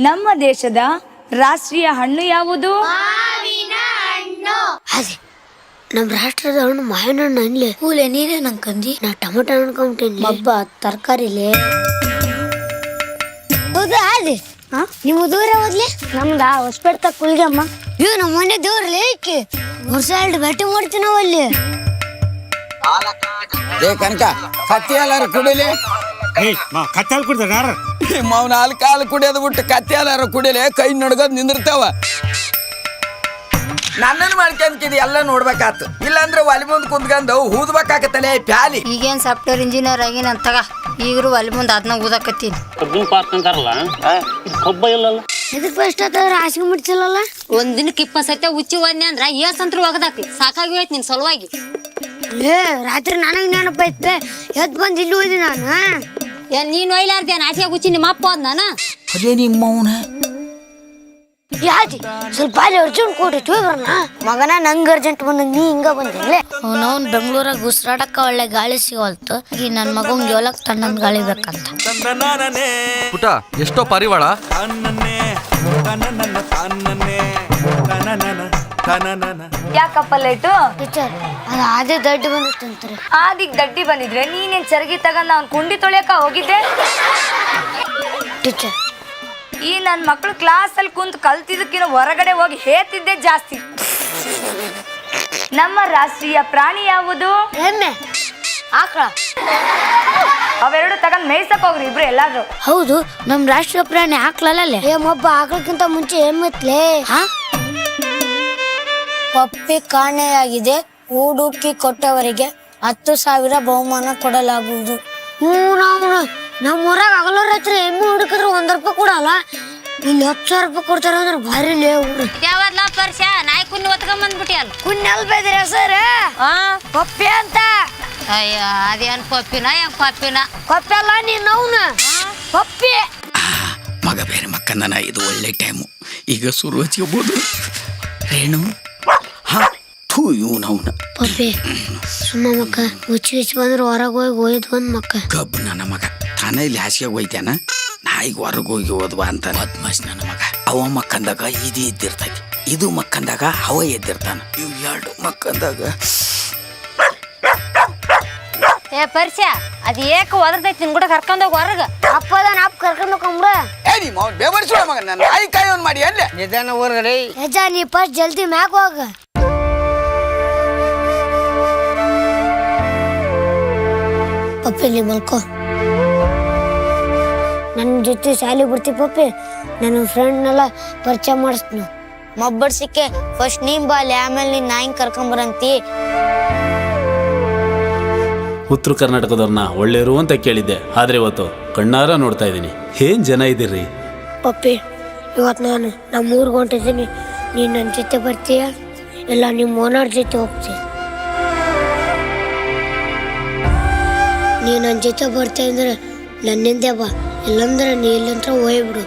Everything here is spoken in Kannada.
ನಮ್ಮ ದೇಶದ ರಾಷ್ಟ್ರೀಯ ಹಣ್ಣು ಯಾವುದು? ಅದೇ ನಮ್ಮ ರಾಷ್ಟ್ರದ ಹಣ್ಣು ಮಾವಿನ ಹಣ್ಣು ಅನ್ಲಿ. ಹೂಲೆ ನೀರೇ ನಂಗೆ ನಾ ಟೊಮೊಟೊ ಅನ್ಕೊಂಬಿಟ್ಟೇನಿ. ಹಬ್ಬ ತರಕಾರಿಲಿ ಹೌದಾ? ಅದೇ ನಿಮ್ಮ ದೂರ ಹೋದ್ಲಿ ನಮ್ದ ಹೊಸಪೇಟೆ ತಕ್ಕ ಕುಲ್ಗಮ್ಮ. ಇವ್ ನಮ್ಮ ಮನೆ ದೂರಲಿ ಏಕೆ ವರ್ಷ ಎರಡು ಭೇಟಿ ಮಾಡ್ತೀವಿ ನಾವು ಅಲ್ಲಿ. ಏ ಕನಕ ಕತ್ತಿ ಹಾಲಾರ ಕುಡಿಲಿ. ಕತ್ತಿ ಹಾಲು ಕುಡಿದಾರ ಮಾವನ ಹಾಲು ಕುಡಿಯೋದು ಬಿಟ್ಟು ಕತ್ತಿ ಹಾಲಾರ ಕುಡಿಲಿ. ಕೈ ನಡ್ಗೋದ್ ನಿಂದಿರ್ತಾವ. ನನ್ನನ್ನು ಮಾಡ್ಕೊಂತಿದ್ ಎಲ್ಲ ನೋಡ್ಬೇಕಾತು. ಇಲ್ಲಾಂದ್ರೆ ಒಲಿ ಮುಂದ್ ಕುಂತ್ಕೊಂಡು ಊದ್ಬೇಕಾಗತ್ತಲೆ ಪ್ಯಾಲಿ. ಈಗೇನ್ ಸಾಫ್ಟ್ವೇರ್ ಇಂಜಿನಿಯರ್ ಆಗಿ ನಾನು ತಗ ಈಗರು ಒಲಿ ಮುಂದೆ ಅದನ್ನ ಊದಕತ್ತೀನಿ. ಇದಕ್ಕೆ ಫಸ್ಟ್ ರಾಶಿ ಮುಡ್ಸಲ್ಲ. ಒಂದ್ ದಿನಕ್ಕೆ 20 ಸತಿ ಉಚ್ಚಿ ಒಂದೇ ಅಂದ್ರ ಏಸಂತ್ರ ಒಗದಾಕ್ತಿ ಸಾಕಾಗಿ ಹೋಯ್ತು ನಿನ್ ಸಲುವಾಗಿ. ರಾತ್ರಿ ನನಗೆ ನೆನಪ ಐತೆ ಎದ್ ಬಂದು ಇಲ್ಲಿ ಹೋಯ್ದಿ ನಾನು. ಏನ್ ನೀನ್ ಒಯ್ಲಾರ್ದೇನ್ ಆಚೆ ಉಚ್ಚಿ ನಿಮ್ಮ ಅಪ್ಪ ಹೋದ್ ನಾನ. ಅದೇ ನಿಮ್ಮ ಮೌನ ಯಾಜಿ ಸ್ವಲ್ಪ ಅಲ್ಲಿ ಅರ್ಜೆಂಟ್ ಕೊಟ್ಟಿತ್ತು ಬರೋಣ ಮಗನ. ನಂಗೆ ಅರ್ಜೆಂಟ್ ಬಂದಂಗ ನೀ ಹಿಂಗ ಬಂದಿಲ್ಲ. ಅವನವ್ನು ಬೆಂಗಳೂರಾಗ ಉಸಿರಾಡಕ್ಕ ಒಳ್ಳೆ ಗಾಳಿ ಸಿಗೋಲ್ತು. ಈ ನನ್ನ ಮಗಂಗೆ ಜೋಲಕ್ ತಣ್ಣಂದ್ ಗಾಳಿ ಬೇಕಂತ. ಪುಟ ಎಷ್ಟೋ ಪರಿವಾಳ. ಯಾಕಪ್ಪ ಲೇಟು? ಟೀಚರ್ ಅದು ಆದೇ ದಡ್ಡಿ ಬಂದಿತ್ತಂತಾರೆ. ಆದಿಗ್ ದಡ್ಡಿ ಬಂದಿದ್ರೆ ನೀನೇನ್ ಚರಗಿ ತಗೊಂಡ್ ಅವ್ನ್ ಕುಂಡಿ ತೊಳೆಯಕ ಹೋಗಿದ್ದೆ? ಟೀಚರ್ ಈ ನನ್ನ ಮಕ್ಳು ಕ್ಲಾಸಲ್ಲಿ ಕುಂತು ಕಲ್ತಿದ್ದಕ್ಕಿಂತ ಹೊರಗಡೆ ಹೋಗಿ ಹೇತಿದ್ದೆ ಜಾಸ್ತಿ. ನಮ್ಮ ರಾಷ್ಟ್ರೀಯ ಪ್ರಾಣಿ ಯಾವುದು? ಎಮ್ಮೆ ಆಕಳ. ಅವೆರಡು ತಗೊಂಡ್ ಮೇಯ್ಸಕ್ ಹೋಗ್ರಿ ಇಬ್ರು ಎಲ್ಲಾದ್ರು. ಹೌದು ನಮ್ ರಾಷ್ಟ್ರೀಯ ಪ್ರಾಣಿ ಆಕಳಲ್ಲೇ. ಏಮೊಬ್ಬ ಆಕಳಕ್ಕಿಂತ ಮುಂಚೆ ಎಮ್ಮೆತ್ಲೇ. ಪಪ್ಪಿ ಕಾಣೆಯಾಗಿದೆ. ಹೂಡುಕಿ ಕೊಟ್ಟವರಿಗೆ 10,000 ಬಹುಮಾನ ಕೊಡಲಾಗುವುದು. ನಮ್ಮ ಊರಾಗ ಹಗಲೋರ್ ಹತ್ರ ಎಮ್ಮೆ ಹುಡುಕಿದ್ರೆ 1 ರೂಪಾಯಿ ಕೊಡಲ್ಲ. ಇಲ್ಲಿ 10,000 ರೂಪಾಯಿ ಕೊಡ್ತಾರ ಅಂದ್ರೆ ಭಾರಿ ಲೇ ಊರು. ಯಾವದ್ಲ ಪರ್ಷ ನಾಯಿ ಕುನ್ನಿ ಒತ್ಕೊಂಡ್ ಬಂದ್ಬಿಟ್ಟಿ ಅಲ್ಲ. ಕುಣ್ಣಲ್ ಬೇದ್ರಿ ಸರ್ ಪಪ್ಪಿ ಅಂತ. ಅಯ್ಯ ಅದೇನ್ ಪಪ್ಪಿನ ಹೆಂಗ್ ಪಪ್ಪಿನ ಪಪ್ಪಿ ಅಲ್ಲ ನೀನ್ ಅವನು ಪಪ್ಪಿ. ಮಗ ಬೇರೆ ಮಕ್ಕಂದನ. ಇದು ಒಳ್ಳೆ ಟೈಮು. ಈಗ ಸುರು ಹಚ್ಕೋಬಹುದು. ರೇಣು ಇವನವನ ಪಪ್ಪಿ ಸುಮ್ಮ ಮಕ್ಕ ಮುಚ್ಚಿ ಬಂದ್ರೆ ಹೊರಗೆ ಹೋಗಿ ಒಯ್ದು ಬಂದ್ ಮಕ್ಕ. ಕಬ್ಬು ನನ್ನ ಮಗ ತಾನೇ ಇಲ್ಲಿ ಹಾಸಿಗೆ ಹೋಯ್ತಾನ. ನಾಯಿಗೆ ಹೊರಗೆ ಹೋಗಿ ಓದ್ವಾ ಅಂತ ಬದ್ಮಾಶ್ ನನ್ನ ಮಗ. ಅವ ಮಕ್ಕಂದಾಗ ಇದು ಎದ್ದಿರ್ತೈತಿ, ಇದು ಮಕ್ಕಂದಾಗ ಅವ ಎದ್ದಿರ್ತಾನ. ಇವ್ ಎರಡು ಮಕ್ಕಂದಾಗ ಏ ಪರ್ಷ ಅದ್ ಏಕ ಒದರ್ತೈತಿ ನಿನ್ ಕೂಡ ಕರ್ಕೊಂಡೋಗಿ ಹೊರಗ. ಅಪ್ಪದನ ಅಪ್ಪ ಕರ್ಕೊಂಡು ಹೋಗ್ರ. ಬೇವರ್ಸೋಳ ಮಗ ನನ್ನ ನಾಯಿ ಕಾಯೋನ್ ಮಾಡಿ ಅಲ್ಲೇ ನಿಧಾನ ಹೊರಗಡೆ. ಯಜ ನೀ ಫಸ್ಟ್ ಜಲ್ದಿ ಮ್ಯಾಗ ಹೋಗ. ಪಪ್ಪಿ ಇಲ್ಲಿ ಮಲ್ಕೋ. ನನ್ನ ಜೊತೆ ಶಾಲೆ ಬಿಡ್ತಿ ಪಪ್ಪಿ. ನನ್ನ ಫ್ರೆಂಡ್ನೆಲ್ಲ ಪರಿಚಯ ಮಾಡಿಸ್ನು. ಮಬ್ಬಡ್ಸಿಕ್ಕೆ ಫಸ್ಟ್ ನೀನ್ ಬಾಲಿ ಆಮೇಲೆ ನೀನ್ ನಾಯಿನ್ ಕರ್ಕೊಂಬರಂತಿ. ಉತ್ತರ ಕರ್ನಾಟಕದವ್ರನ್ನ ಒಳ್ಳೆಯರು ಅಂತ ಕೇಳಿದ್ದೆ, ಆದ್ರೆ ಇವತ್ತು ಕಣ್ಣಾರ ನೋಡ್ತಾ ಇದ್ದೀನಿ. ಏನ್ ಜನ ಇದ್ದೀರಿ ಪಪ್ಪಿ. ಇವತ್ತು ನಾನು ನಮ್ಮ ಊರಿಗೆ ಹೊಂಟಿದ್ದೀನಿ. ನೀನು ನನ್ನ ಜೊತೆ ಬರ್ತೀಯ ಇಲ್ಲ ನಿಮ್ಮ ಓನರ್ ಜೊತೆ ಹೋಗ್ತೀಯ? ನೀ ನನ್ನ ಜೊತೆ ಬರ್ತೀಯ ಅಂದ್ರೆ ನನ್ನಿಂದೆ ಬಾ, ಇಲ್ಲಂದ್ರೆ ನೀ ಇಲ್ಲಂತ್ರ ಹೋಗ್ಬಿಡು.